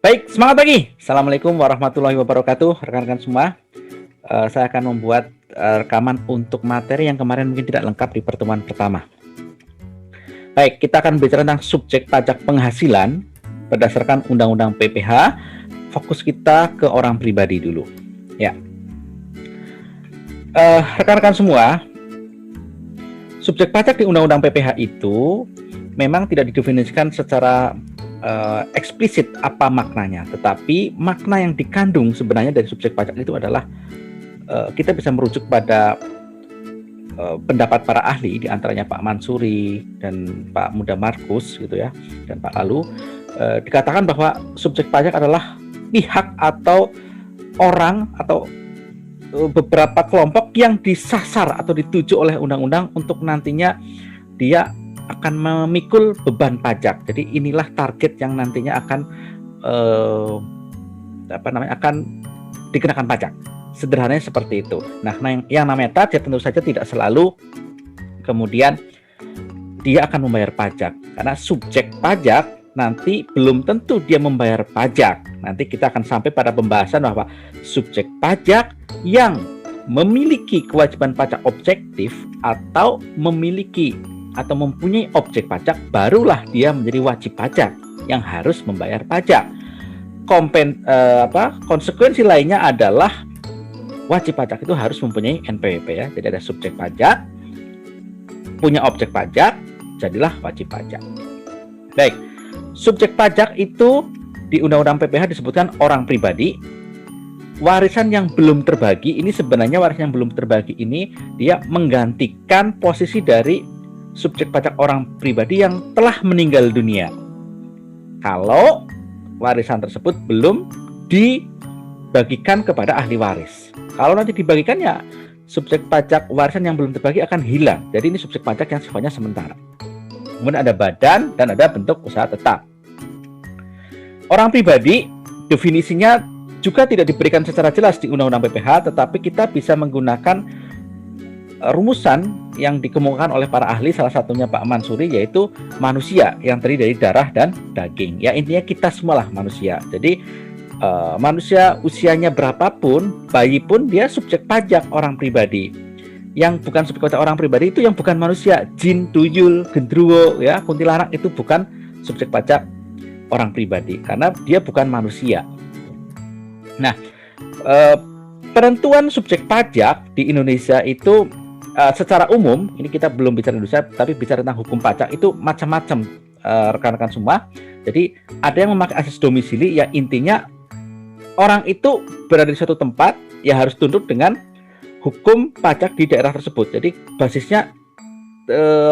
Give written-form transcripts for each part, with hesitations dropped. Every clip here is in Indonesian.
Baik, semangat pagi. Assalamualaikum warahmatullahi wabarakatuh, rekan-rekan semua. Saya akan membuat rekaman untuk materi yang kemarin mungkin tidak lengkap di pertemuan pertama. Baik, kita akan bicara tentang subjek pajak penghasilan berdasarkan Undang-Undang PPH. Fokus kita ke orang pribadi dulu. Ya, rekan-rekan semua, subjek pajak di Undang-Undang PPH itu memang tidak didefinisikan secara eksplisit apa maknanya, tetapi makna yang dikandung sebenarnya dari subjek pajak itu adalah kita bisa merujuk pada pendapat para ahli, di antaranya Pak Mansuri dan Pak Muda Markus gitu ya, dan Pak Lalu, dikatakan bahwa subjek pajak adalah pihak atau orang atau beberapa kelompok yang disasar atau dituju oleh undang-undang untuk nantinya dia akan memikul beban pajak. Jadi inilah target yang nantinya akan akan dikenakan pajak. Sederhananya seperti itu. Nah, yang namanya target tentu saja tidak selalu kemudian dia akan membayar pajak, karena subjek pajak nanti belum tentu dia membayar pajak. Nanti kita akan sampai pada pembahasan bahwa subjek pajak yang memiliki kewajiban pajak objektif atau memiliki atau mempunyai objek pajak, barulah dia menjadi wajib pajak yang harus membayar pajak. Konsekuensi lainnya adalah wajib pajak itu harus mempunyai NPWP ya. Jadi ada subjek pajak, punya objek pajak, jadilah wajib pajak. Baik, subjek pajak itu di Undang-Undang PPH disebutkan orang pribadi. Warisan yang belum terbagi ini sebenarnya warisan yang belum terbagi ini dia menggantikan posisi dari subjek pajak orang pribadi yang telah meninggal dunia. Kalau warisan tersebut belum dibagikan kepada ahli waris. Kalau nanti dibagikan ya subjek pajak warisan yang belum terbagi akan hilang. Jadi ini subjek pajak yang sifatnya sementara. Kemudian ada badan dan ada bentuk usaha tetap. Orang pribadi definisinya juga tidak diberikan secara jelas di Undang-Undang PPH, tetapi kita bisa menggunakan rumusan yang dikemukakan oleh para ahli, salah satunya Pak Mansuri, yaitu manusia yang terdiri dari darah dan daging. Ya, intinya kita semualah manusia. Jadi manusia usianya berapapun, bayi pun dia subjek pajak orang pribadi. Yang bukan subjek pajak orang pribadi itu yang bukan manusia, jin, tuyul, gendruwo, ya, kuntilanak itu bukan subjek pajak orang pribadi karena dia bukan manusia. Nah, penentuan subjek pajak di Indonesia itu secara umum, ini kita belum bicara Indonesia, tapi bicara tentang hukum pajak itu macam-macam, rekan-rekan semua. Jadi ada yang memakai asas domisili, ya intinya orang itu berada di suatu tempat, ya harus tunduk dengan hukum pajak di daerah tersebut. Jadi basisnya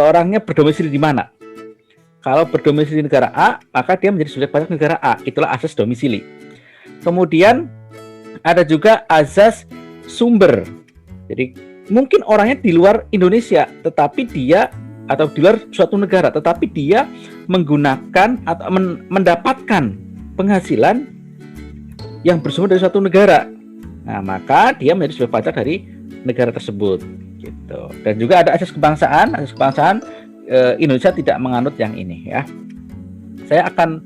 orangnya berdomisili di mana. Kalau berdomisili di negara A, maka dia menjadi subjek pajak negara A. Itulah asas domisili. Kemudian ada juga asas sumber. Jadi mungkin orangnya di luar Indonesia, tetapi dia atau di luar suatu negara, tetapi dia menggunakan atau mendapatkan penghasilan yang bersumber dari suatu negara. Nah, maka dia menjadi subjek pajak dari negara tersebut. Gitu. Dan juga ada asas kebangsaan. Asas kebangsaan Indonesia tidak menganut yang ini ya. Saya akan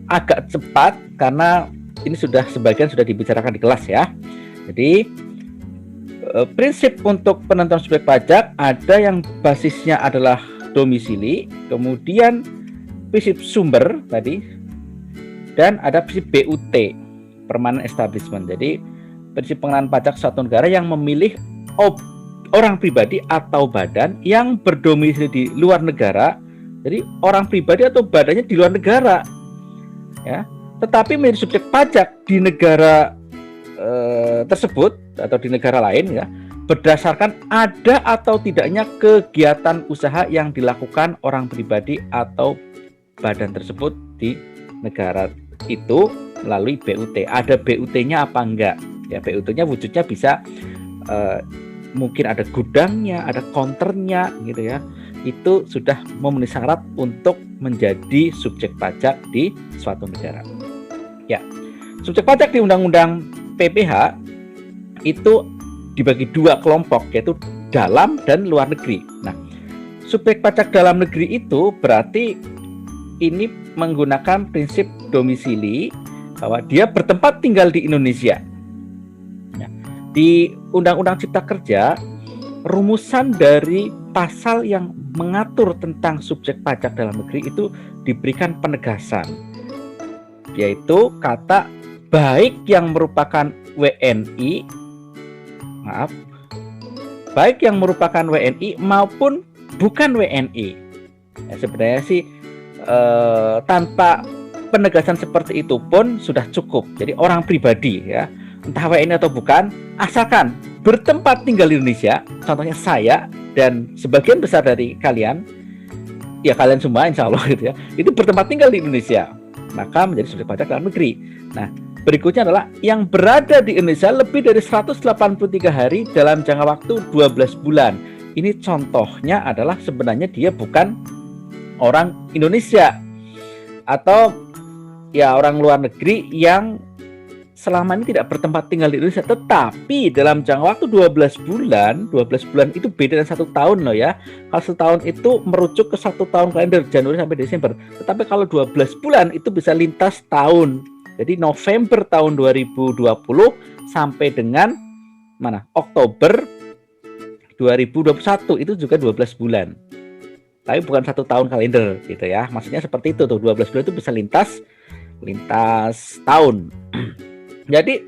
agak cepat karena ini sebagian sudah dibicarakan di kelas ya. Jadi prinsip untuk penentuan subjek pajak ada yang basisnya adalah domisili, kemudian prinsip sumber tadi, dan ada prinsip BUT, permanent establishment. Jadi prinsip pengenaan pajak suatu negara yang memilih orang pribadi atau badan yang berdomisili di luar negara. Jadi orang pribadi atau badannya di luar negara, ya, tetapi menjadi subjek pajak di negara tersebut atau di negara lain ya, berdasarkan ada atau tidaknya kegiatan usaha yang dilakukan orang pribadi atau badan tersebut di negara itu melalui BUT. Ada BUT-nya apa enggak? Ya, BUT-nya wujudnya bisa mungkin ada gudangnya, ada counternya gitu ya. Itu sudah memenuhi syarat untuk menjadi subjek pajak di suatu negara. Ya, subjek pajak di Undang-Undang PPH itu dibagi dua kelompok, yaitu dalam dan luar negeri. Nah, subjek pajak dalam negeri itu berarti ini menggunakan prinsip domisili bahwa dia bertempat tinggal di Indonesia. Ya. Di Undang-Undang Cipta Kerja, rumusan dari pasal yang mengatur tentang subjek pajak dalam negeri itu diberikan penegasan, yaitu kata baik yang merupakan WNI, baik yang merupakan WNI maupun bukan WNI. Ya, sebenarnya sih tanpa penegasan seperti itu pun sudah cukup. Jadi orang pribadi ya, entah WNI atau bukan, asalkan bertempat tinggal di Indonesia, contohnya saya dan sebagian besar dari kalian, ya kalian semua insya Allah gitu ya, itu bertempat tinggal di Indonesia, maka menjadi subjek pajak dalam negeri. Nah, berikutnya adalah yang berada di Indonesia lebih dari 183 hari dalam jangka waktu 12 bulan. Ini contohnya adalah sebenarnya dia bukan orang Indonesia atau ya orang luar negeri yang selama ini tidak bertempat tinggal di Indonesia, tetapi dalam jangka waktu 12 bulan itu beda dengan 1 tahun loh ya. Kalau 1 tahun itu merujuk ke 1 tahun kalender Januari sampai Desember, tetapi kalau 12 bulan itu bisa lintas tahun. Jadi November tahun 2020 sampai dengan Oktober 2021 itu juga 12 bulan. Tapi bukan 1 tahun kalender gitu ya. Maksudnya seperti itu tuh, 12 bulan itu bisa lintas tahun. Jadi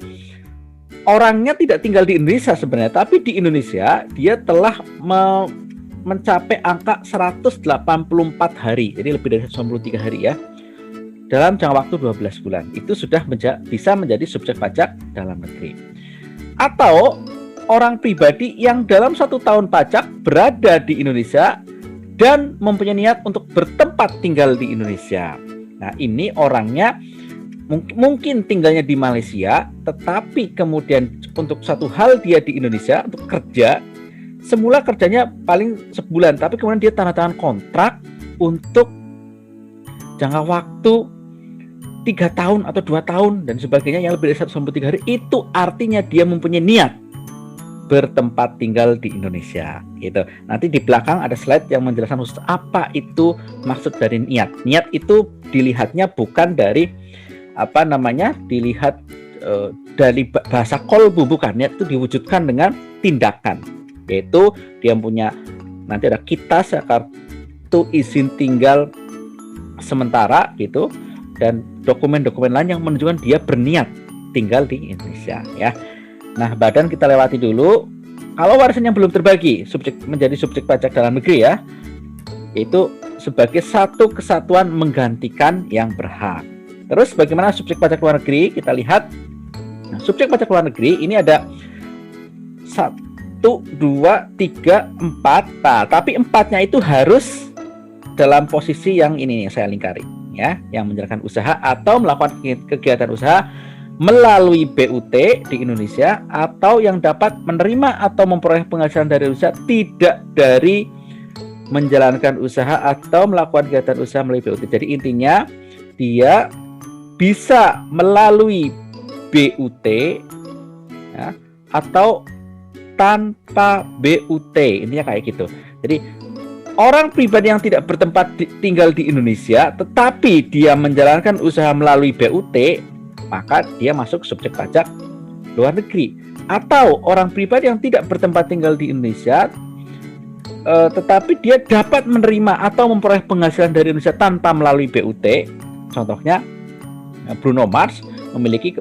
orangnya tidak tinggal di Indonesia sebenarnya, tapi di Indonesia dia telah mencapai angka 184 hari. Jadi lebih dari 193 hari ya. Dalam jangka waktu 12 bulan. Itu sudah bisa menjadi subjek pajak dalam negeri. Atau orang pribadi yang dalam 1 tahun pajak berada di Indonesia dan mempunyai niat untuk bertempat tinggal di Indonesia. Nah, ini orangnya mungkin tinggalnya di Malaysia, tetapi kemudian untuk satu hal dia di Indonesia untuk kerja. Semula kerjanya paling sebulan, tapi kemudian dia tanda tangan kontrak untuk jangka waktu 3 tahun atau 2 tahun dan sebagainya yang lebih dari 193 hari. Itu artinya dia mempunyai niat bertempat tinggal di Indonesia gitu. Nanti di belakang ada slide yang menjelaskan khusus apa itu maksud dari niat. Niat itu dilihatnya bukan dari dilihat dari bahasa kolbu, bukan. Niat itu diwujudkan dengan tindakan, yaitu dia punya nanti ada kitas, kartu izin tinggal sementara gitu, dan dokumen-dokumen lain yang menunjukkan dia berniat tinggal di Indonesia ya. Nah, badan kita lewati dulu. Kalau warisan yang belum terbagi menjadi subjek pajak dalam negeri ya, yaitu sebagai satu kesatuan menggantikan yang berhak. Terus bagaimana subjek pajak luar negeri? Kita lihat. Nah, subjek pajak luar negeri ini ada 1, 2, 3, 4. Nah, tapi 4-nya itu harus dalam posisi yang ini yang saya lingkari ya, yang menjalankan usaha atau melakukan kegiatan usaha melalui BUT di Indonesia, atau yang dapat menerima atau memperoleh penghasilan dari usaha tidak dari menjalankan usaha atau melakukan kegiatan usaha melalui BUT. Jadi intinya dia bisa melalui BUT ya, atau tanpa BUT, intinya kayak gitu. Jadi orang pribadi yang tidak bertempat tinggal di Indonesia tetapi dia menjalankan usaha melalui BUT, maka dia masuk subjek pajak luar negeri. Atau orang pribadi yang tidak bertempat tinggal di Indonesia tetapi dia dapat menerima atau memperoleh penghasilan dari Indonesia tanpa melalui BUT. Contohnya Bruno Mars memiliki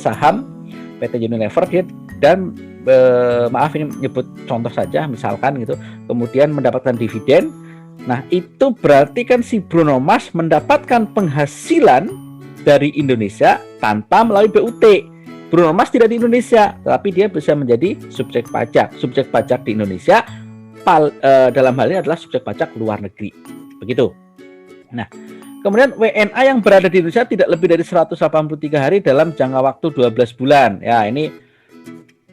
saham PT Unilever dan maaf ini menyebut contoh saja, misalkan gitu, kemudian mendapatkan dividen. Nah, itu berarti kan si Bruno Mars mendapatkan penghasilan dari Indonesia tanpa melalui BUT. Bruno Mars tidak di Indonesia, tapi dia bisa menjadi subjek pajak. Subjek pajak di Indonesia dalam hal ini adalah subjek pajak luar negeri. Begitu. Nah, kemudian WNA yang berada di Indonesia tidak lebih dari 183 hari dalam jangka waktu 12 bulan. Ya, ini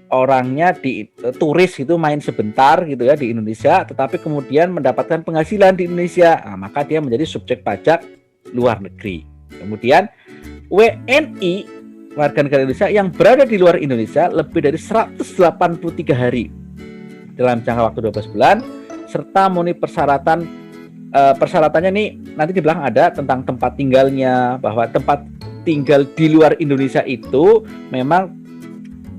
orangnya di turis itu main sebentar gitu ya di Indonesia, tetapi kemudian mendapatkan penghasilan di Indonesia. Nah, maka dia menjadi subjek pajak luar negeri. Kemudian WNI, warga negara Indonesia yang berada di luar Indonesia lebih dari 183 hari dalam jangka waktu 12 bulan serta memenuhi persyaratannya nih, nanti di belakang ada tentang tempat tinggalnya, bahwa tempat tinggal di luar Indonesia itu memang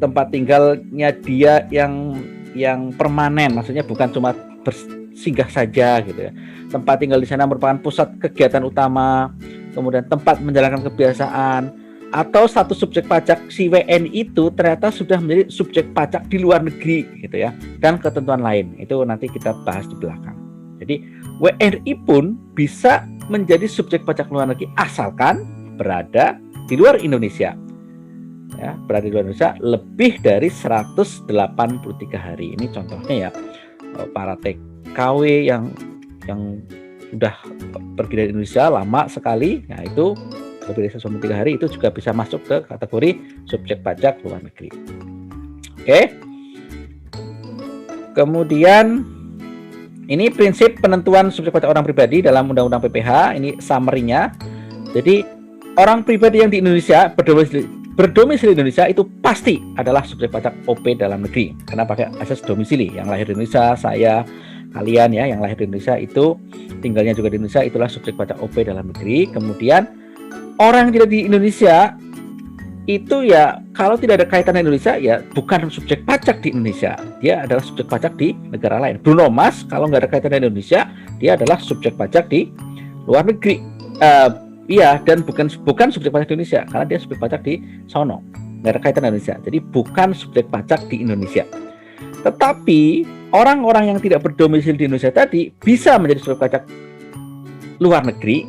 tempat tinggalnya dia yang permanen, maksudnya bukan cuma bersinggah saja gitu ya. Tempat tinggal di sana merupakan pusat kegiatan utama, kemudian tempat menjalankan kebiasaan, atau satu subjek pajak si WNI itu ternyata sudah menjadi subjek pajak di luar negeri gitu ya, dan ketentuan lain itu nanti kita bahas di belakang. Jadi WNI pun bisa menjadi subjek pajak luar negeri asalkan berada di luar Indonesia. Ya, berada di luar Indonesia lebih dari 183 hari. Ini contohnya ya, para TKW yang sudah pergi dari Indonesia lama sekali, nah itu lebih dari 183 hari itu juga bisa masuk ke kategori subjek pajak luar negeri. Oke. Kemudian ini prinsip penentuan subjek pajak orang pribadi dalam Undang-Undang PPH, ini summary-nya. Jadi orang pribadi yang di Indonesia berdomisili Indonesia itu pasti adalah subjek pajak OP dalam negeri karena pakai asas domisili. Yang lahir di Indonesia, saya, kalian ya yang lahir di Indonesia itu tinggalnya juga di Indonesia, itulah subjek pajak OP dalam negeri. Kemudian orang yang tidak di Indonesia itu ya kalau tidak ada kaitan dengan Indonesia ya bukan subjek pajak di Indonesia, dia adalah subjek pajak di negara lain. Bruno Mars kalau nggak ada kaitan dengan Indonesia dia adalah subjek pajak di luar negeri. Iya, dan bukan subjek pajak di Indonesia karena dia subjek pajak di sono, nggak ada kaitan dengan Indonesia. Jadi bukan subjek pajak di Indonesia. Tetapi orang-orang yang tidak berdomisili di Indonesia tadi bisa menjadi subjek pajak luar negeri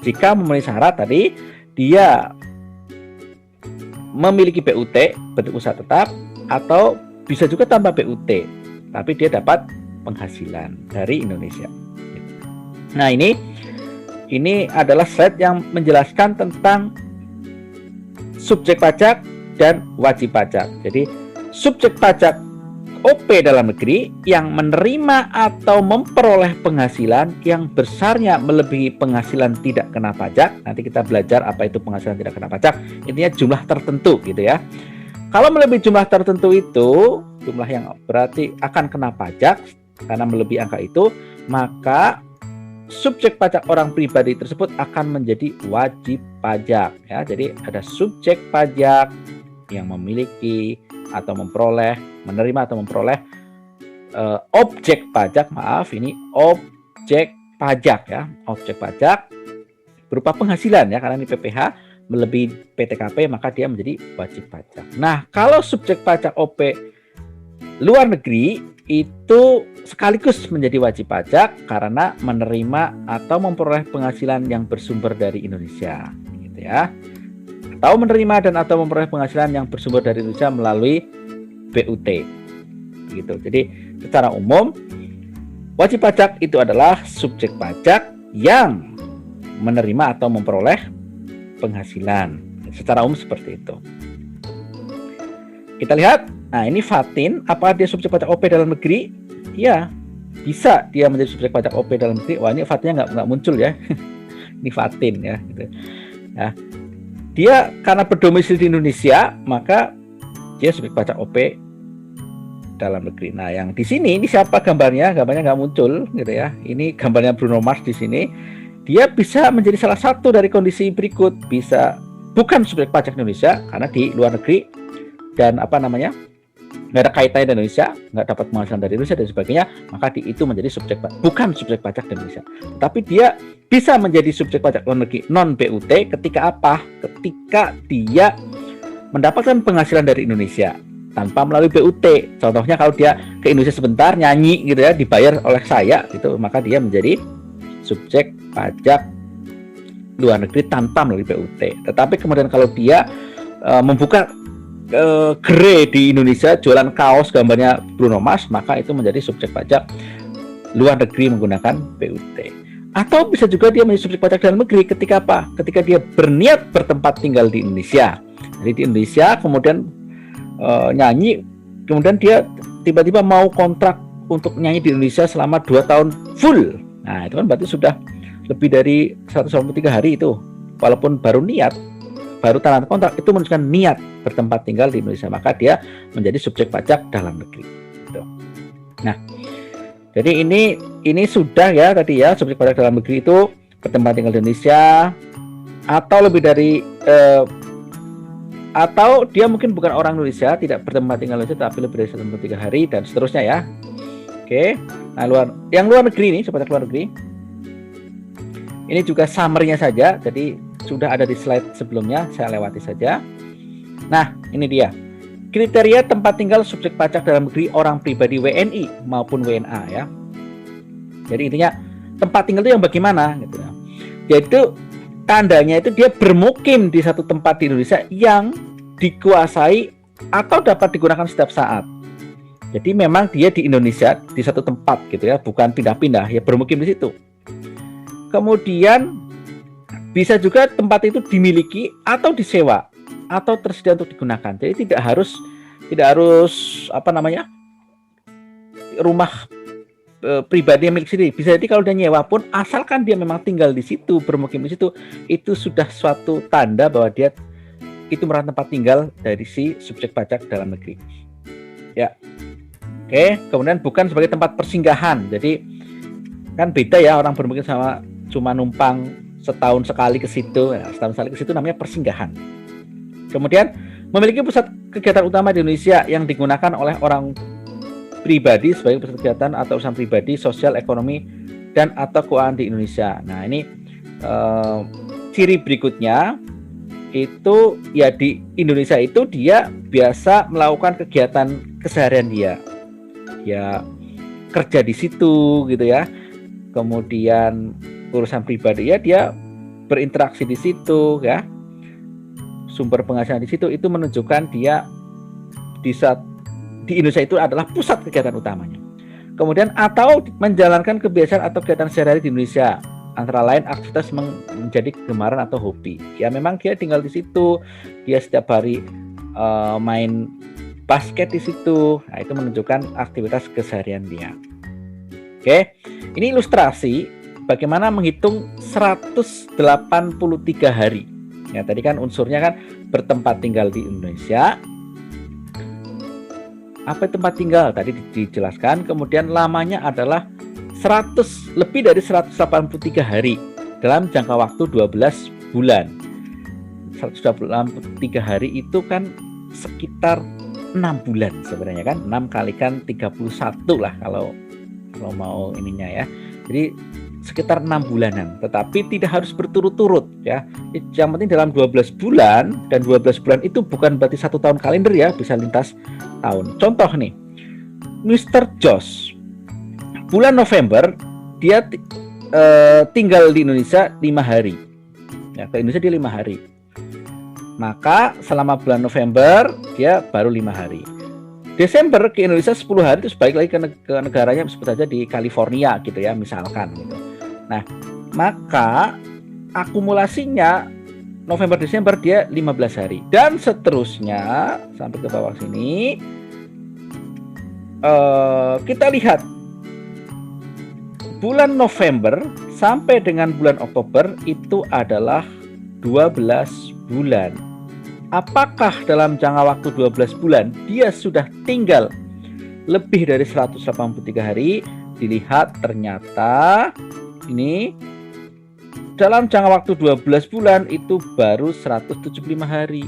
jika memenuhi syarat tadi, dia memiliki BUT, bentuk usaha tetap, atau bisa juga tanpa BUT, tapi dia dapat penghasilan dari Indonesia. Nah ini adalah slide yang menjelaskan tentang subjek pajak dan wajib pajak. Jadi subjek pajak OP dalam negeri yang menerima atau memperoleh penghasilan yang besarnya melebihi penghasilan tidak kena pajak. Nanti kita belajar apa itu penghasilan tidak kena pajak. Intinya jumlah tertentu gitu ya. Kalau melebihi jumlah tertentu itu, jumlah yang berarti akan kena pajak karena melebihi angka itu, maka subjek pajak orang pribadi tersebut akan menjadi wajib pajak ya. Jadi ada subjek pajak yang memiliki atau memperoleh, menerima atau memperoleh objek pajak, ini objek pajak ya, objek pajak berupa penghasilan ya, karena ini PPH melebihi PTKP maka dia menjadi wajib pajak. Nah, kalau subjek pajak OP luar negeri itu sekaligus menjadi wajib pajak karena menerima atau memperoleh penghasilan yang bersumber dari Indonesia gitu ya. Atau menerima dan atau memperoleh penghasilan yang bersumber dari Indonesia melalui BUT gitu. Jadi secara umum wajib pajak itu adalah subjek pajak yang menerima atau memperoleh penghasilan. Secara umum seperti itu. Kita lihat, nah ini Fatin, apa dia subjek pajak OP dalam negeri? Ya, bisa dia menjadi subjek pajak OP dalam negeri. Wah, ini Fatinnya nggak muncul ya. Ini Fatin ya. Gitu. Nah, dia karena berdomisili di Indonesia, maka dia subjek pajak OP dalam negeri. Nah, yang di sini ini siapa gambarnya? Gambarnya nggak muncul, gitu ya. Ini gambarnya Bruno Mars di sini. Dia bisa menjadi salah satu dari kondisi berikut, bisa bukan subjek pajak Indonesia karena di luar negeri dan nggak ada kaitannya dengan Indonesia, nggak dapat penghasilan dari Indonesia dan sebagainya, maka itu menjadi bukan subjek pajak di Indonesia. Tapi dia bisa menjadi subjek pajak luar negeri non BUT ketika apa? Ketika dia mendapatkan penghasilan dari Indonesia tanpa melalui BUT. Contohnya kalau dia ke Indonesia sebentar nyanyi gitu ya, dibayar oleh saya gitu, maka dia menjadi subjek pajak luar negeri tanpa melalui BUT. Tetapi kemudian kalau dia membuka gerai di Indonesia jualan kaos gambarnya Bruno Mars, maka itu menjadi subjek pajak luar negeri menggunakan BUT. Atau bisa juga dia menjadi subjek pajak dalam negeri ketika apa? Ketika dia berniat bertempat tinggal di Indonesia. Jadi di Indonesia kemudian nyanyi, kemudian dia tiba-tiba mau kontrak untuk nyanyi di Indonesia selama 2 tahun full. Nah, itu kan berarti sudah lebih dari 193 hari itu. Walaupun baru niat, baru tanda kontrak, itu menunjukkan niat bertempat tinggal di Indonesia, maka dia menjadi subjek pajak dalam negeri. Gitu. Nah, jadi ini sudah ya tadi ya, subjek pajak dalam negeri itu bertempat tinggal di Indonesia, atau lebih dari atau dia mungkin bukan orang Indonesia, tidak bertempat tinggal di Indonesia, tapi lebih dari 163 hari dan seterusnya ya. Oke. Nah, yang luar negeri ini, sobat luar negeri. Ini juga summary-nya saja, jadi sudah ada di slide sebelumnya, saya lewati saja. Nah, ini dia. Kriteria tempat tinggal subjek pajak dalam negeri orang pribadi WNI maupun WNA ya. Jadi intinya tempat tinggal itu yang bagaimana gitu ya. Yaitu tandanya itu dia bermukim di satu tempat di Indonesia yang dikuasai atau dapat digunakan setiap saat. Jadi memang dia di Indonesia di satu tempat gitu ya, bukan pindah-pindah, ya bermukim di situ. Kemudian bisa juga tempat itu dimiliki atau disewa atau tersedia untuk digunakan. Jadi tidak harus rumah pribadi yang milik sendiri. Bisa jadi kalau dia nyewa pun, asalkan dia memang tinggal di situ, bermukim di situ, itu sudah suatu tanda bahwa dia itu merupakan tempat tinggal dari si subjek pajak dalam negeri. Ya. Oke, kemudian bukan sebagai tempat persinggahan. Jadi kan beda ya, orang bermukim sama cuma numpang setahun sekali ke situ. Nah, setahun sekali ke situ namanya persinggahan. Kemudian memiliki pusat kegiatan utama di Indonesia yang digunakan oleh orang pribadi sebagai pusat kegiatan atau urusan pribadi, sosial, ekonomi, dan atau keuangan di Indonesia. Nah, ini ciri berikutnya itu ya, di Indonesia itu dia biasa melakukan kegiatan keseharian dia kerja di situ gitu ya. Kemudian urusan pribadi ya dia berinteraksi di situ ya. Sumber penghasilan di situ, itu menunjukkan dia di Indonesia itu adalah pusat kegiatan utamanya. Kemudian atau menjalankan kebiasaan atau kegiatan sehari-hari di Indonesia, antara lain aktivitas menjadi kegemaran atau hobi. Ya memang dia tinggal di situ, dia setiap hari main basket di situ. Nah, itu menunjukkan aktivitas keseharian dia. Oke, ini ilustrasi bagaimana menghitung 183 hari. Ya, tadi kan unsurnya kan bertempat tinggal di Indonesia. Apa tempat tinggal? Tadi dijelaskan. Kemudian lamanya adalah lebih dari 183 hari dalam jangka waktu 12 bulan. 183 hari itu kan sekitar 6 bulan sebenarnya kan. 6 kalikan 31 lah kalau mau ininya ya. Jadi sekitar 6 bulanan, tetapi tidak harus berturut-turut ya. Yang penting dalam 12 bulan, dan 12 bulan itu bukan berarti 1 tahun kalender ya, bisa lintas tahun. Contoh nih, Mr. Josh bulan November dia tinggal di Indonesia 5 hari ya, ke Indonesia dia 5 hari, maka selama bulan November dia baru 5 hari. Desember ke Indonesia 10 hari, terus balik lagi ke negaranya, sebut saja di California gitu ya misalkan gitu. Nah, maka akumulasinya November Desember dia 15 hari dan seterusnya sampai ke bawah sini. Kita lihat bulan November sampai dengan bulan Oktober itu adalah 12 bulan. Apakah dalam jangka waktu 12 bulan dia sudah tinggal lebih dari 183 hari? Dilihat ternyata ini dalam jangka waktu 12 bulan itu baru 175 hari.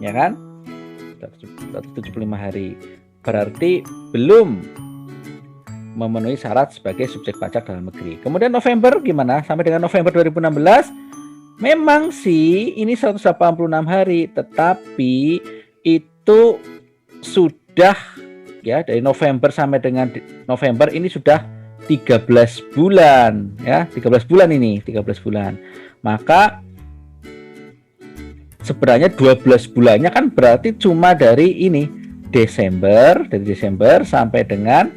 Ya kan? 175 hari. Berarti belum memenuhi syarat sebagai subjek pajak dalam negeri. Kemudian November gimana? Sampai dengan November 2016 memang sih ini 186 hari, tetapi itu sudah ya dari November sampai dengan November ini sudah 13 bulan ya, 13 bulan ini, 13 bulan. Maka sebenarnya 12 bulannya kan berarti cuma dari ini Desember, dari Desember sampai dengan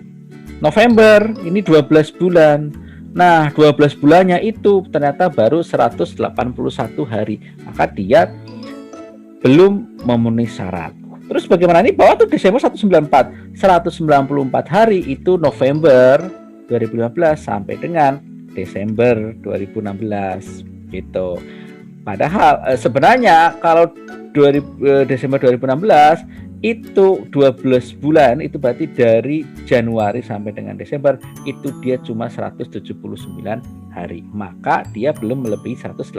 November, ini 12 bulan. Nah, 12 bulannya itu ternyata baru 181 hari. Maka dia belum memenuhi syarat. Terus bagaimana ini? Bawah tuh Desember 194. 194 hari itu November 2015 sampai dengan Desember 2016 gitu. Padahal sebenarnya kalau Desember 2016 itu 12 bulan, itu berarti dari Januari sampai dengan Desember itu dia cuma 179 hari, maka dia belum melebihi 183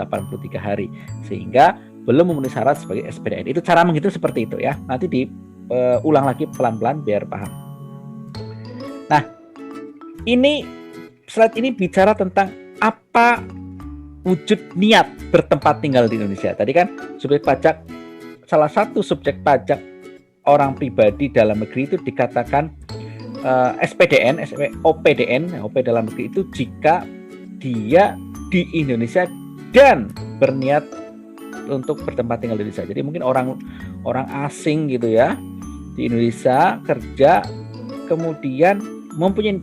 hari, sehingga belum memenuhi syarat sebagai SPDN. Itu cara menghitung seperti itu ya. Nanti diulang lagi pelan-pelan biar paham. Nah, ini slide ini bicara tentang apa wujud niat bertempat tinggal di Indonesia. Tadi kan subjek pajak, salah satu subjek pajak orang pribadi dalam negeri itu dikatakan SPDN, OPDN, OP dalam negeri itu jika dia di Indonesia dan berniat untuk bertempat tinggal di Indonesia. Jadi mungkin orang asing gitu ya di Indonesia kerja, kemudian mempunyai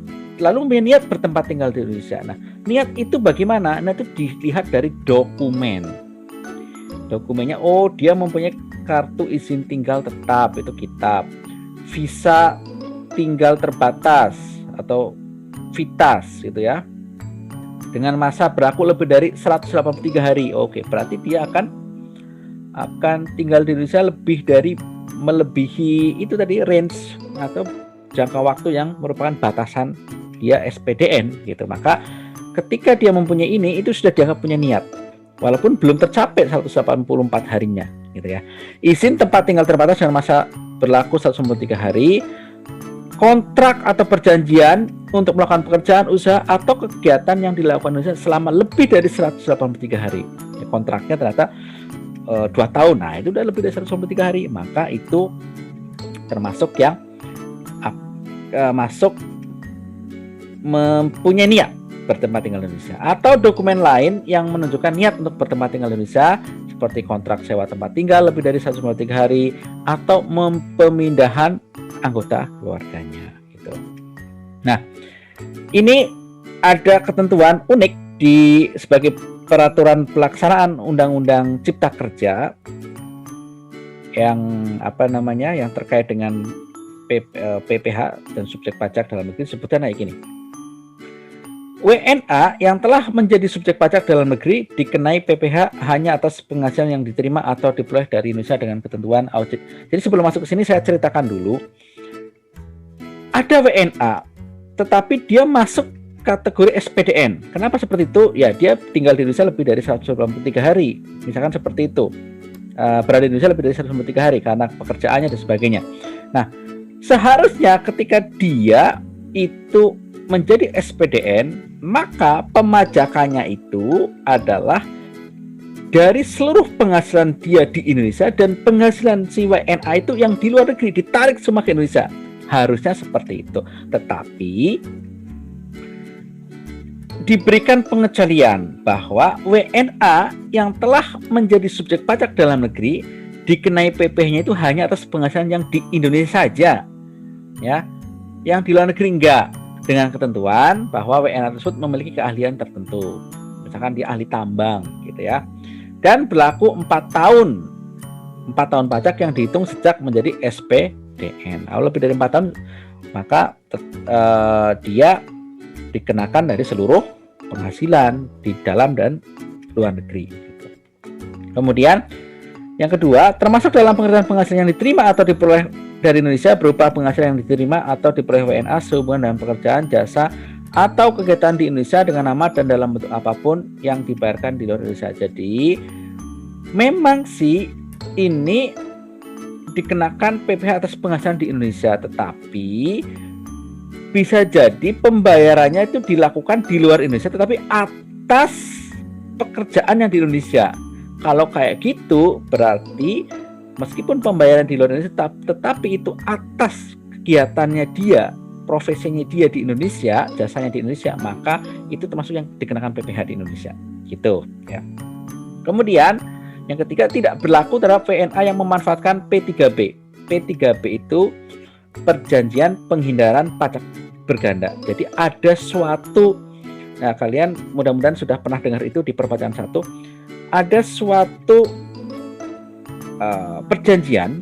niat bertempat tinggal di Indonesia. Nah, niat itu bagaimana? Nah, itu dilihat dari dokumen. Dokumennya, oh dia mempunyai kartu izin tinggal tetap, itu kitab. Visa tinggal terbatas atau VITAS gitu ya. Dengan masa berlaku lebih dari 183 hari. Oke, berarti dia akan tinggal di Indonesia melebihi itu tadi range atau jangka waktu yang merupakan batasan dia SPDN gitu. Maka ketika dia mempunyai ini, itu sudah dianggap punya niat walaupun belum tercapai 184 harinya gitu ya. Izin tempat tinggal terbatas dengan masa berlaku 183 hari, kontrak atau perjanjian untuk melakukan pekerjaan, usaha atau kegiatan yang dilakukan Indonesia selama lebih dari 183 hari. Ya, kontraknya ternyata 2 tahun. Nah, itu udah lebih dari 183 hari, maka itu termasuk yang masuk mempunyai niat bertempat tinggal di Indonesia. Atau dokumen lain yang menunjukkan niat untuk bertempat tinggal di Indonesia seperti kontrak sewa tempat tinggal lebih dari 183 hari atau pemindahan anggota keluarganya gitu. Nah, ini ada ketentuan unik sebagai peraturan pelaksanaan Undang-Undang Cipta Kerja yang yang terkait dengan PPh dan subjek pajak dalam negeri, sebutannya kayak gini. WNA yang telah menjadi subjek pajak dalam negeri dikenai PPh hanya atas penghasilan yang diterima atau diperoleh dari Indonesia dengan ketentuan audit. Jadi sebelum masuk ke sini saya ceritakan dulu. Ada WNA, tetapi dia masuk kategori SPDN. Kenapa seperti itu? Ya, dia tinggal di Indonesia lebih dari 183 hari. Misalkan seperti itu. Berada di Indonesia lebih dari 183 hari karena pekerjaannya dan sebagainya. Nah, seharusnya ketika dia itu menjadi SPDN, maka pemajakannya itu adalah dari seluruh penghasilan dia di Indonesia dan penghasilan si WNA itu yang di luar negeri ditarik semua ke Indonesia. Harusnya seperti itu. Tetapi diberikan pengecualian bahwa WNA yang telah menjadi subjek pajak dalam negeri dikenai PPh-nya itu hanya atas penghasilan yang di Indonesia saja, ya, yang di luar negeri enggak, dengan ketentuan bahwa WNA tersebut memiliki keahlian tertentu, misalkan dia ahli tambang, gitu ya, dan berlaku 4 tahun pajak yang dihitung sejak menjadi SPDN. Kalau lebih dari 4 tahun, maka dia dikenakan dari seluruh penghasilan di dalam dan luar negeri. Gitu. Kemudian yang kedua, termasuk dalam pengertian penghasilan yang diterima atau diperoleh dari Indonesia berupa penghasilan yang diterima atau diperoleh WNA sehubungan dengan pekerjaan, jasa, atau kegiatan di Indonesia dengan nama dan dalam bentuk apapun yang dibayarkan di luar Indonesia. Jadi memang sih ini dikenakan PPh atas penghasilan di Indonesia, tetapi bisa jadi pembayarannya itu dilakukan di luar Indonesia tetapi atas pekerjaan yang di Indonesia. Kalau kayak gitu berarti meskipun pembayaran di luar Indonesia tetapi itu atas kegiatannya dia, profesinya dia di Indonesia, jasanya di Indonesia, maka itu termasuk yang dikenakan PPh di Indonesia. Gitu ya. Kemudian yang ketiga, tidak berlaku terhadap WNA yang memanfaatkan P3B. P3B itu perjanjian penghindaran pajak berganda. Jadi ada suatu, nah kalian mudah-mudahan sudah pernah dengar itu di perbacaan 1, ada suatu perjanjian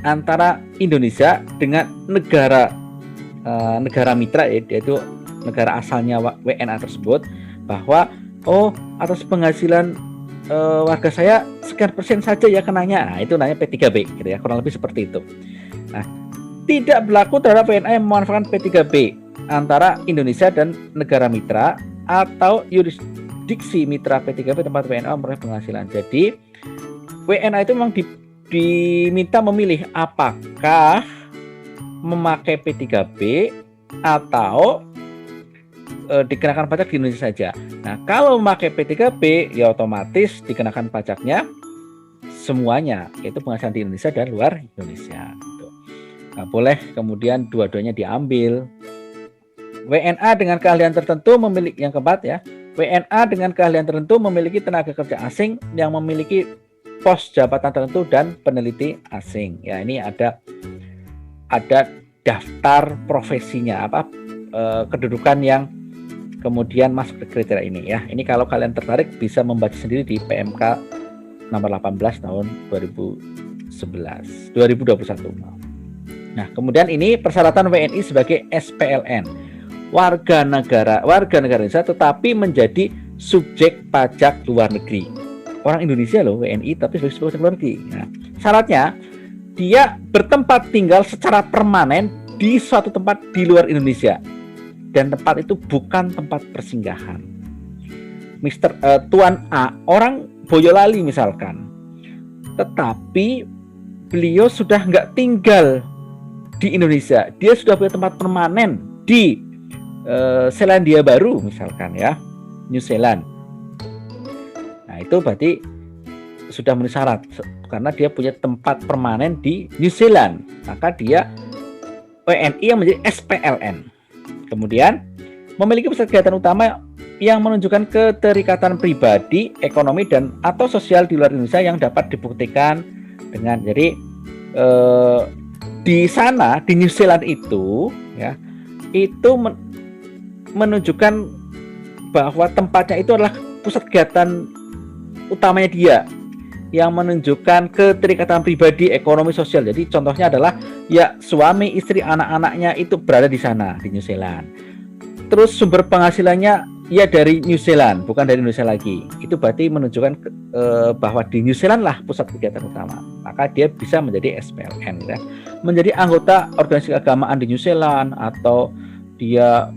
antara Indonesia dengan negara mitra, yaitu negara asalnya WNA tersebut, bahwa atas penghasilan warga saya sekian persen saja ya kenanya. Nah, itu namanya P3B gitu ya, kurang lebih seperti itu. Nah, tidak berlaku terhadap WNA yang memanfaatkan P3B antara Indonesia dan negara mitra atau yurisdiksi mitra P3B tempat WNA memperoleh penghasilan. Jadi WNA itu memang diminta memilih apakah memakai P3B atau dikenakan pajak di Indonesia saja. Nah, kalau memakai P3B ya otomatis dikenakan pajaknya semuanya, yaitu penghasilan di Indonesia dan luar Indonesia. Gitu. Nah, boleh kemudian dua-duanya diambil. WNA dengan keahlian tertentu memiliki, yang keempat ya, WNA dengan keahlian tertentu memiliki tenaga kerja asing yang memiliki pos jabatan tertentu dan peneliti asing. Ya, ini ada daftar profesinya, kedudukan yang kemudian masuk ke kriteria ini ya. Ini kalau kalian tertarik bisa membaca sendiri di PMK nomor 18 tahun 2021. Nah, kemudian ini persyaratan WNI sebagai SPLN, warga negara Indonesia tetapi menjadi subjek pajak luar negeri. Orang Indonesia loh WNI tapi sebagai subjek pajak luar negeri. Nah, syaratnya dia bertempat tinggal secara permanen di suatu tempat di luar Indonesia. Dan tempat itu bukan tempat persinggahan. Tuan A, orang Boyolali misalkan, tetapi beliau sudah nggak tinggal di Indonesia, dia sudah punya tempat permanen di Selandia Baru misalkan ya, New Zealand. Nah, itu berarti sudah memenuhi syarat karena dia punya tempat permanen di New Zealand, maka dia WNI yang menjadi SPLN. Kemudian memiliki pusat kegiatan utama yang menunjukkan keterikatan pribadi, ekonomi dan atau sosial di luar Indonesia yang dapat dibuktikan dengan di sana di New Zealand itu ya, itu menunjukkan bahwa tempatnya itu adalah pusat kegiatan utamanya dia yang menunjukkan keterikatan pribadi, ekonomi, sosial. Jadi contohnya adalah ya suami, istri, anak-anaknya itu berada di sana di New Zealand. Terus sumber penghasilannya ya dari New Zealand, bukan dari Indonesia lagi. Itu berarti menunjukkan bahwa di New Zealand lah pusat kegiatan utama. Maka dia bisa menjadi SPLN ya. Menjadi anggota organisasi keagamaan di New Zealand atau dia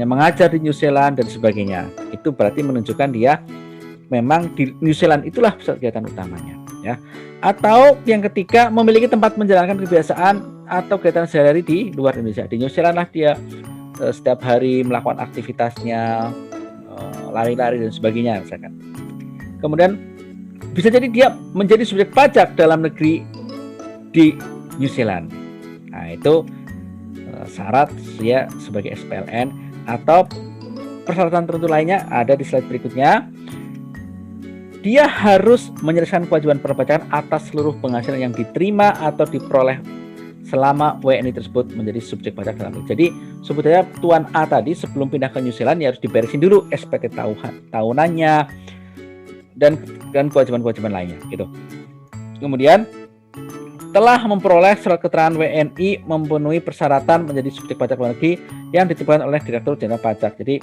mengajar di New Zealand dan sebagainya. Itu berarti menunjukkan dia memang di New Zealand itulah pusat kegiatan utamanya ya. Atau yang ketiga, memiliki tempat menjalankan kebiasaan atau kegiatan sehari-hari di luar Indonesia. Di New Zealand lah dia setiap hari melakukan aktivitasnya, lari-lari dan sebagainya misalkan. Kemudian bisa jadi dia menjadi subjek pajak dalam negeri di New Zealand. Nah, itu syarat dia sebagai SPLN. Atau persyaratan tertentu lainnya ada di slide berikutnya. Dia harus menyelesaikan kewajiban perpajakan atas seluruh penghasilan yang diterima atau diperoleh selama WNI tersebut menjadi subjek pajak dalam negeri. Jadi sebetulnya Tuan A tadi sebelum pindah ke New Zealand ya harus diberesin dulu SPT tahunannya dan kewajiban-kewajiban lainnya gitu. Kemudian telah memperoleh surat keterangan WNI memenuhi persyaratan menjadi subjek pajak luar negeri yang ditentukan oleh Direktur Jenderal Pajak. Jadi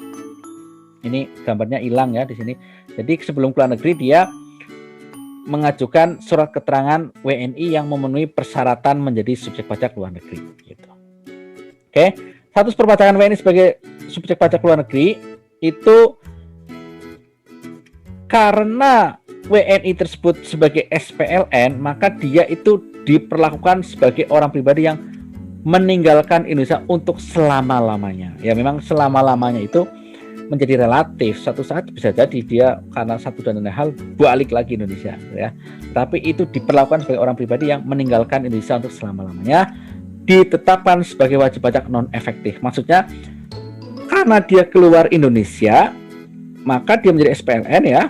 ini gambarnya hilang ya di sini. Jadi sebelum keluar negeri dia mengajukan surat keterangan WNI yang memenuhi persyaratan menjadi subjek pajak luar negeri. Gitu. Oke, status perpajakan WNI sebagai subjek pajak luar negeri itu karena WNI tersebut sebagai SPLN, maka dia itu diperlakukan sebagai orang pribadi yang meninggalkan Indonesia untuk selama-lamanya. Ya memang selama-lamanya itu menjadi relatif, satu saat bisa jadi dia karena satu dan lain hal balik lagi Indonesia ya. Tapi itu diperlakukan sebagai orang pribadi yang meninggalkan Indonesia untuk selama-lamanya, ditetapkan sebagai wajib pajak non efektif. Maksudnya karena dia keluar Indonesia, maka dia menjadi SPLN ya.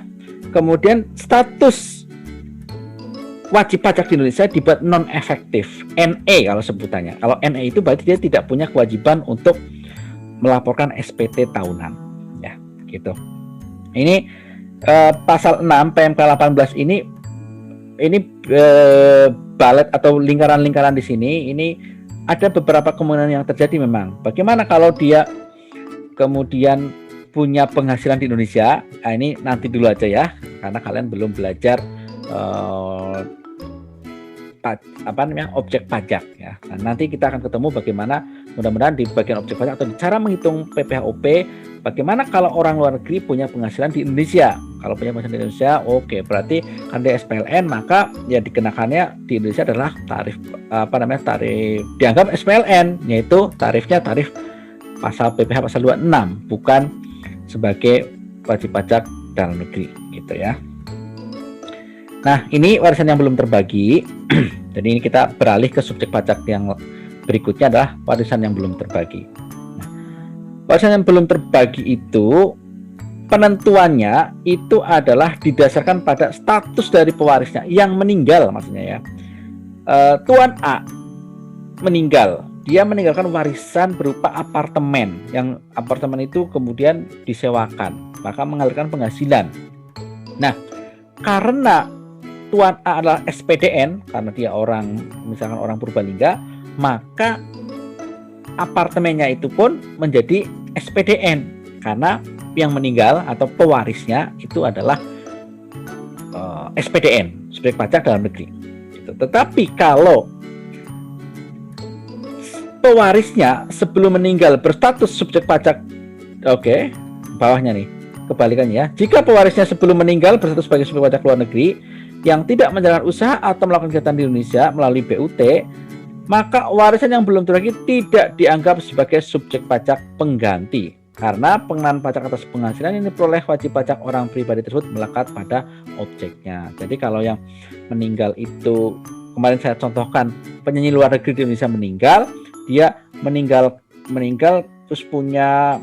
Kemudian status wajib pajak di Indonesia dibuat non efektif, NE kalau sebutannya. Kalau NE itu berarti dia tidak punya kewajiban untuk melaporkan SPT tahunan. Gitu. Ini pasal 6 PMK 18 ini balet atau lingkaran-lingkaran di sini. Ini ada beberapa kemungkinan yang terjadi memang. Bagaimana kalau dia kemudian punya penghasilan di Indonesia? Nah, ini nanti dulu aja ya, karena kalian belum belajar eh, objek pajak ya. Nah, nanti kita akan ketemu bagaimana mudah-mudahan di bagian objek pajak atau di cara menghitung PPh-OP, bagaimana kalau orang luar negeri punya penghasilan di Indonesia. Kalau punya penghasilan di Indonesia, oke, berarti kan dia SPLN, maka ya dikenakannya di Indonesia adalah tarif tarif dianggap SPLN, yaitu tarifnya tarif pasal PPh pasal 26, bukan sebagai wajib pajak dalam negeri gitu ya. Nah, ini warisan yang belum terbagi. Jadi ini kita beralih ke subjek pajak yang berikutnya adalah warisan yang belum terbagi. Nah, warisan yang belum terbagi itu penentuannya itu adalah didasarkan pada status dari pewarisnya yang meninggal, maksudnya ya. Tuan A meninggal, dia meninggalkan warisan berupa apartemen, yang apartemen itu kemudian disewakan, maka mengalirkan penghasilan. Nah, karena Tuan A adalah SPDN, karena dia misalkan orang Purbalingga, maka apartemennya itu pun menjadi SPDN karena yang meninggal atau pewarisnya itu adalah SPDN, subjek pajak dalam negeri. Gitu. Tetapi kalau pewarisnya sebelum meninggal berstatus subjek pajak, oke, bawahnya nih, kebalikannya ya. Jika pewarisnya sebelum meninggal berstatus sebagai subjek pajak luar negeri yang tidak menjalankan usaha atau melakukan kegiatan di Indonesia melalui BUT, maka warisan yang belum terbagi tidak dianggap sebagai subjek pajak pengganti karena pengenaan pajak atas penghasilan yang diperoleh wajib pajak orang pribadi tersebut melekat pada objeknya. Jadi kalau yang meninggal itu, kemarin saya contohkan penyanyi luar negeri di Indonesia meninggal, dia meninggal terus punya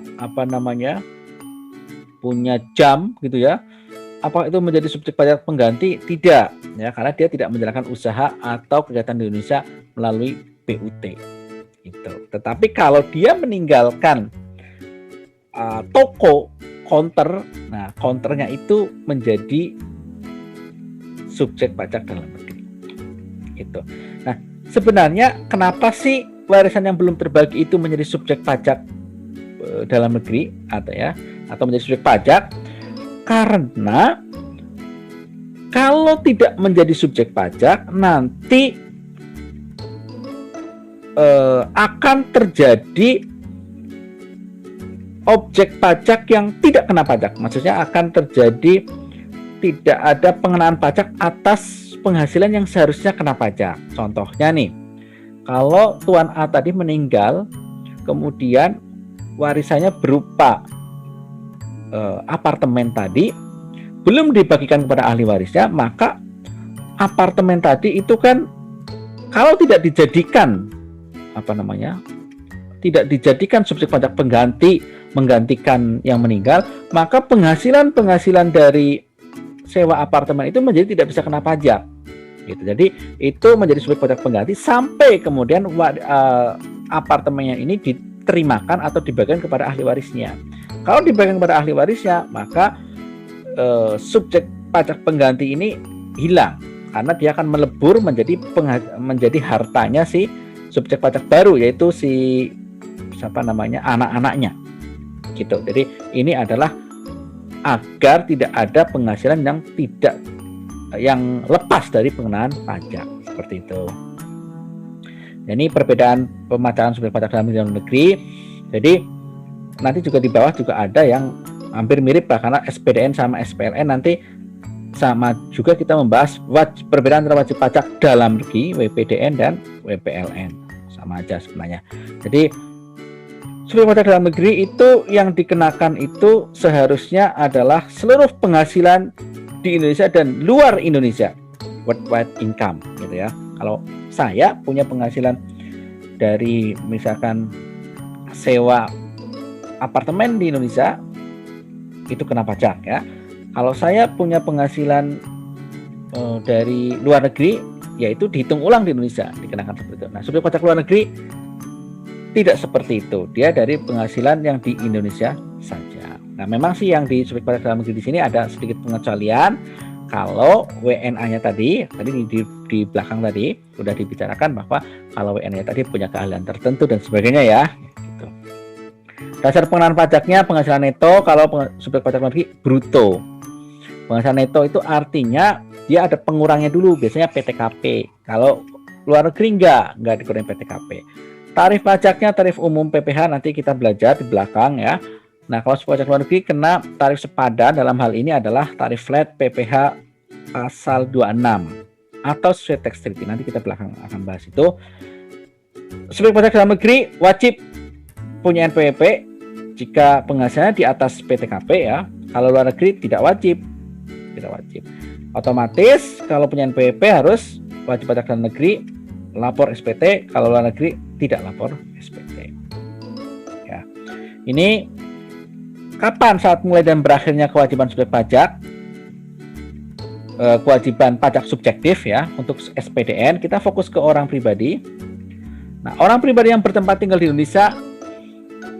punya jam gitu ya. Apakah itu menjadi subjek pajak pengganti? Tidak ya, karena dia tidak menjalankan usaha atau kegiatan di Indonesia melalui BUT itu. Tetapi kalau dia meninggalkan toko counter, nah counternya itu menjadi subjek pajak dalam negeri itu. Nah, sebenarnya kenapa sih warisan yang belum terbagi itu menjadi subjek pajak dalam negeri atau menjadi subjek pajak? Karena kalau tidak menjadi subjek pajak, nanti akan terjadi objek pajak yang tidak kena pajak. Maksudnya akan terjadi tidak ada pengenaan pajak atas penghasilan yang seharusnya kena pajak. Contohnya nih, kalau Tuan A tadi meninggal, kemudian warisannya berupa apartemen tadi belum dibagikan kepada ahli warisnya, maka apartemen tadi itu kan kalau tidak dijadikan tidak dijadikan subjek pajak menggantikan yang meninggal, maka penghasilan dari sewa apartemen itu menjadi tidak bisa kena pajak gitu. Jadi itu menjadi subjek pajak pengganti sampai kemudian apartemennya ini diterimakan atau dibagikan kepada ahli warisnya. Kalau dibagikan kepada ahli warisnya, maka subjek pajak pengganti ini hilang karena dia akan melebur menjadi hartanya si subjek pajak baru, yaitu si anak-anaknya gitu. Jadi ini adalah agar tidak ada penghasilan yang lepas dari pengenaan pajak seperti itu. Ini perbedaan pemacaran subjek pajak dalam negeri. Jadi nanti juga di bawah juga ada yang hampir mirip karena SPDN sama SPLN, nanti sama juga kita membahas perbedaan antara wajib pajak dalam negeri WPDN dan WPLN, sama aja sebenarnya. Jadi subjek pajak dalam negeri itu yang dikenakan itu seharusnya adalah seluruh penghasilan di Indonesia dan luar Indonesia, worldwide income gitu ya. Kalau saya punya penghasilan dari misalkan sewa apartemen di Indonesia, itu kena pajak ya. Kalau saya punya penghasilan dari luar negeri, yaitu dihitung ulang di Indonesia, dikenakan seperti itu. Nah, subjek pajak luar negeri tidak seperti itu. Dia dari penghasilan yang di Indonesia saja. Nah, memang sih yang di subjek pajak dalam negeri di sini ada sedikit pengecualian. Kalau WNA-nya tadi di belakang tadi sudah dibicarakan bahwa kalau WNA-nya tadi punya keahlian tertentu dan sebagainya ya. Dasar pengenaan pajaknya penghasilan neto, kalau subjek pajak luar negeri bruto. Penghasilan neto itu artinya dia ada pengurangnya dulu, biasanya PTKP. Kalau luar negeri nggak dikurangi PTKP. Tarif pajaknya tarif umum PPh nanti kita belajar di belakang ya. Nah, kalau pajak luar negeri kena tarif sepadan, dalam hal ini adalah tarif flat PPh pasal 26 atau sesuai tax treaty. Nanti kita belakang akan bahas itu. Subjek pajak dalam negeri wajib punya NPWP jika penghasilannya di atas PTKP ya. Kalau luar negeri tidak wajib. Otomatis kalau punya NPWP harus wajib pajak dalam negeri lapor SPT, kalau luar negeri tidak lapor SPT. Ya. Ini kapan saat mulai dan berakhirnya kewajiban subjek pajak? Kewajiban pajak subjektif ya untuk SPDN, kita fokus ke orang pribadi. Nah, orang pribadi yang bertempat tinggal di Indonesia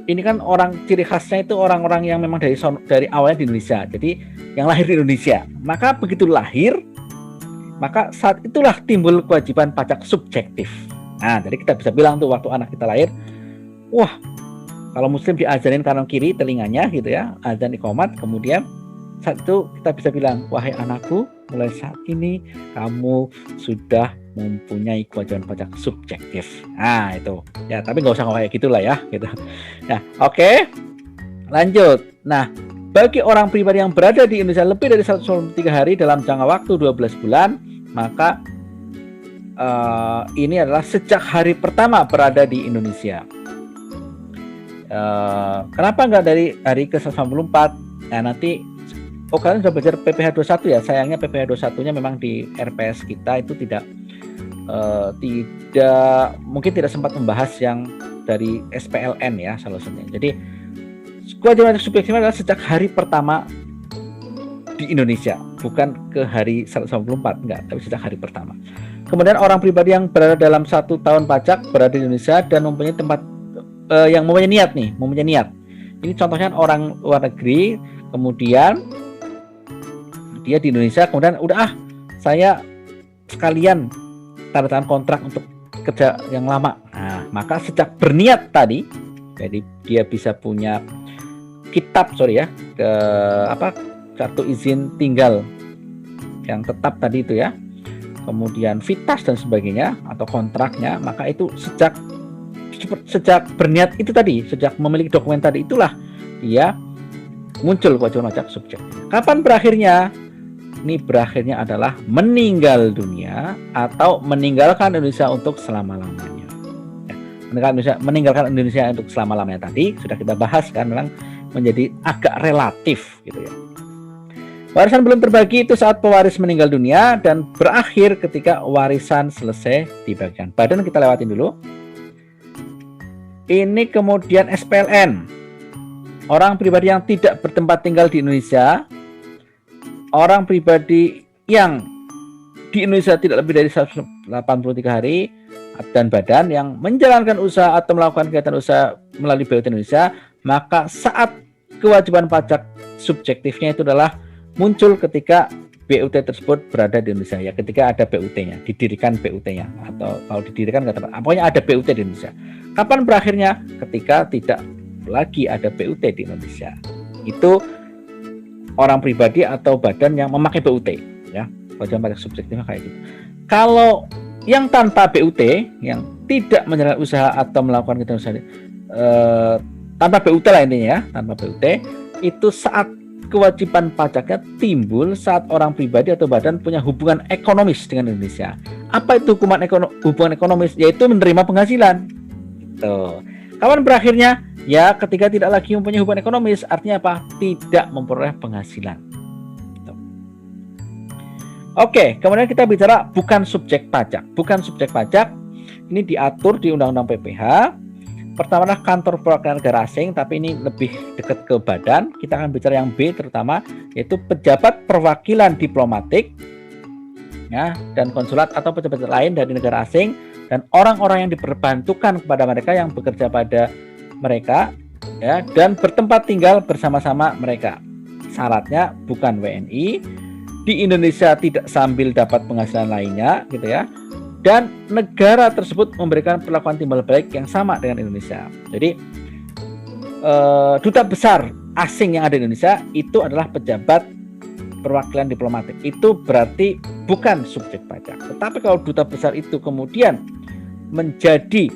ini kan orang ciri khasnya itu orang-orang yang memang dari awalnya di Indonesia, jadi yang lahir di Indonesia. Maka begitu lahir, maka saat itulah timbul kewajiban pajak subjektif. Nah, jadi kita bisa bilang tuh waktu anak kita lahir, wah, kalau muslim diazanin kanan kiri telinganya gitu ya, azan iqamat, kemudian saat itu kita bisa bilang, wahai anakku, mulai saat ini kamu sudah mempunyai kewajiban pajak subjektif. Nah itu ya, tapi nggak usah kayak gitulah ya gitu. Nah oke. Lanjut. Nah, bagi orang pribadi yang berada di Indonesia lebih dari 193 hari dalam jangka waktu 12 bulan, maka ini adalah sejak hari pertama berada di Indonesia. Kenapa nggak dari hari ke-194? Nah nanti kalian sudah belajar PPh 21 ya. Sayangnya PPh 21-nya memang di RPS kita itu tidak mungkin tidak sempat membahas yang dari SPLN ya solusinya. Jadi kewajiban subjektif adalah sejak hari pertama di Indonesia, bukan ke hari 194, enggak, tapi sejak hari pertama. Kemudian orang pribadi yang berada dalam 1 tahun pajak berada di Indonesia dan mempunyai tempat yang mempunyai niat. Ini contohnya orang luar negeri, kemudian dia di Indonesia, kemudian udah saya sekalian tanda tangan kontrak untuk kerja yang lama. Nah, maka sejak berniat tadi, jadi dia bisa punya kartu izin tinggal yang tetap tadi itu ya, kemudian vitas dan sebagainya atau kontraknya, maka itu sejak berniat itu tadi, sejak memiliki dokumen tadi, itulah dia muncul kewajiban pajak subjektif. Kapan berakhirnya? Ini berakhirnya adalah meninggal dunia atau meninggalkan Indonesia untuk selama-lamanya. Ya, meninggalkan Indonesia untuk selama-lamanya tadi sudah kita bahas kan, memang menjadi agak relatif gitu ya. Warisan belum terbagi itu saat pewaris meninggal dunia dan berakhir ketika warisan selesai dibagikan. Badan kita lewatin dulu. Ini kemudian SPLN. Orang pribadi yang tidak bertempat tinggal di Indonesia, orang pribadi yang di Indonesia tidak lebih dari 183 hari, dan badan yang menjalankan usaha atau melakukan kegiatan usaha melalui BUT Indonesia, maka saat kewajiban pajak subjektifnya itu adalah muncul ketika BUT tersebut berada di Indonesia ya, ketika ada BUT-nya, didirikan BUT-nya, atau kalau didirikan nggak tepat, pokoknya ada BUT di Indonesia. Kapan berakhirnya? Ketika tidak lagi ada BUT di Indonesia. Itu orang pribadi atau badan yang memakai BUT ya, kewajiban pajak subjektifnya kayak gitu. Kalau yang tanpa BUT, yang tidak menjalankan usaha atau melakukan kegiatan usaha tanpa BUT lah intinya ya, tanpa BUT, itu saat kewajiban pajaknya timbul saat orang pribadi atau badan punya hubungan ekonomis dengan Indonesia. Apa itu hubungan ekonomis? Yaitu menerima penghasilan. Tuh. Kapan berakhirnya? Ya ketika tidak lagi mempunyai hubungan ekonomis. Artinya apa? Tidak memperoleh penghasilan. Tuh. Oke, kemudian kita bicara bukan subjek pajak. Bukan subjek pajak ini diatur di Undang-Undang PPh. Pertama adalah kantor perwakilan negara asing, tapi ini lebih dekat ke badan. Kita akan bicara yang B terutama, yaitu pejabat perwakilan diplomatik ya, dan konsulat atau pejabat lain dari negara asing, dan orang-orang yang diperbantukan kepada mereka yang bekerja pada mereka ya, dan bertempat tinggal bersama-sama mereka. Syaratnya bukan WNI, di Indonesia tidak sambil dapat penghasilan lainnya gitu ya, dan negara tersebut memberikan perlakuan timbal balik yang sama dengan Indonesia. Jadi duta besar asing yang ada di Indonesia itu adalah pejabat perwakilan diplomatik itu berarti bukan subjek pajak. Tetapi kalau duta besar itu kemudian menjadi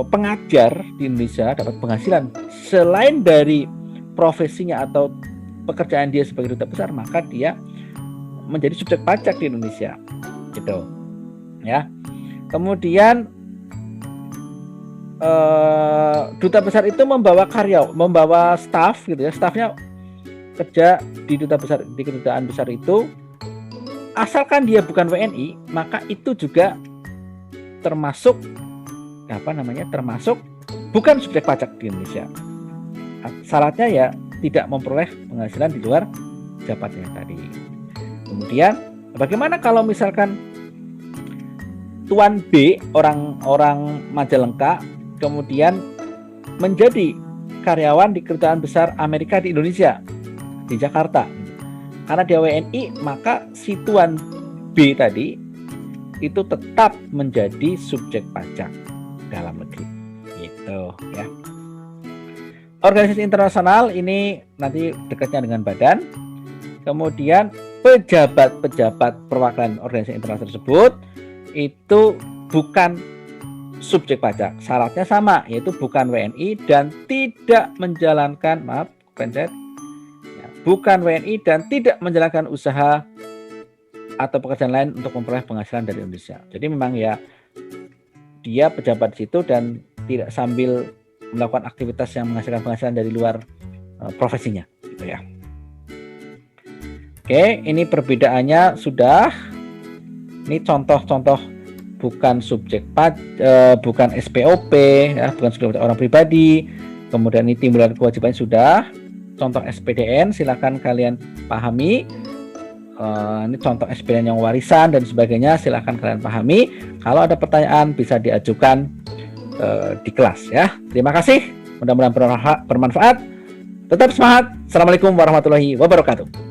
pengajar di Indonesia, dapat penghasilan selain dari profesinya atau pekerjaan dia sebagai duta besar, maka dia menjadi subjek pajak di Indonesia, gitu ya. Kemudian duta besar itu membawa staf, gitu ya, stafnya kerja di duta besar, di kedutaan besar itu, asalkan dia bukan WNI, maka itu juga termasuk termasuk bukan subjek pajak di Indonesia. Syaratnya ya tidak memperoleh penghasilan di luar jabatannya tadi. Kemudian bagaimana kalau misalkan Tuan B, orang Majalengka, kemudian menjadi karyawan di kedutaan besar Amerika di Indonesia, di Jakarta. Karena dia WNI, maka si Tuan B tadi itu tetap menjadi subjek pajak dalam negeri, gitu ya. Organisasi internasional ini nanti dekatnya dengan badan. Kemudian pejabat-pejabat perwakilan organisasi internasional tersebut itu bukan subjek pajak. Syaratnya sama, yaitu bukan WNI dan tidak menjalankan, bukan WNI dan tidak menjalankan usaha atau pekerjaan lain untuk memperoleh penghasilan dari Indonesia. Jadi memang ya dia pejabat di situ dan tidak sambil melakukan aktivitas yang menghasilkan penghasilan dari luar profesinya, gitu ya. Oke, ini perbedaannya sudah. Ini contoh-contoh bukan subjek bukan SPOP, ya, bukan subjek orang pribadi. Kemudian ini timbul dan kewajiban sudah. Contoh SPDN, silakan kalian pahami. Ini contoh SPDN yang warisan dan sebagainya, silakan kalian pahami. Kalau ada pertanyaan bisa diajukan di kelas ya. Terima kasih, mudah-mudahan bermanfaat. Tetap semangat. Assalamualaikum warahmatullahi wabarakatuh.